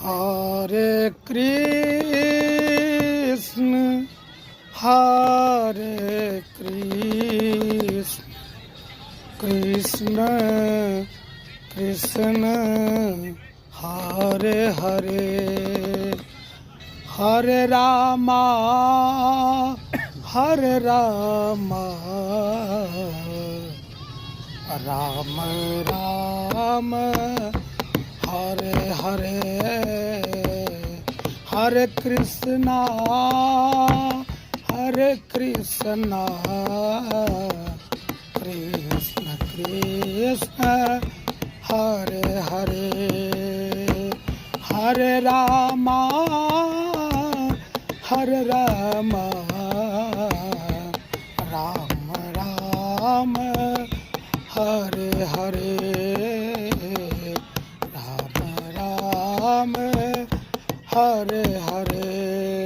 Hare Krishna Hare Krishna Krishna Krishna Hare Hare Hare Rama Ram Ram Hare Hare Hare Krishna Krishna Krishna Hare Hare Hare Rama Ram Ram Hare Hare Ram Ram Hare Hare.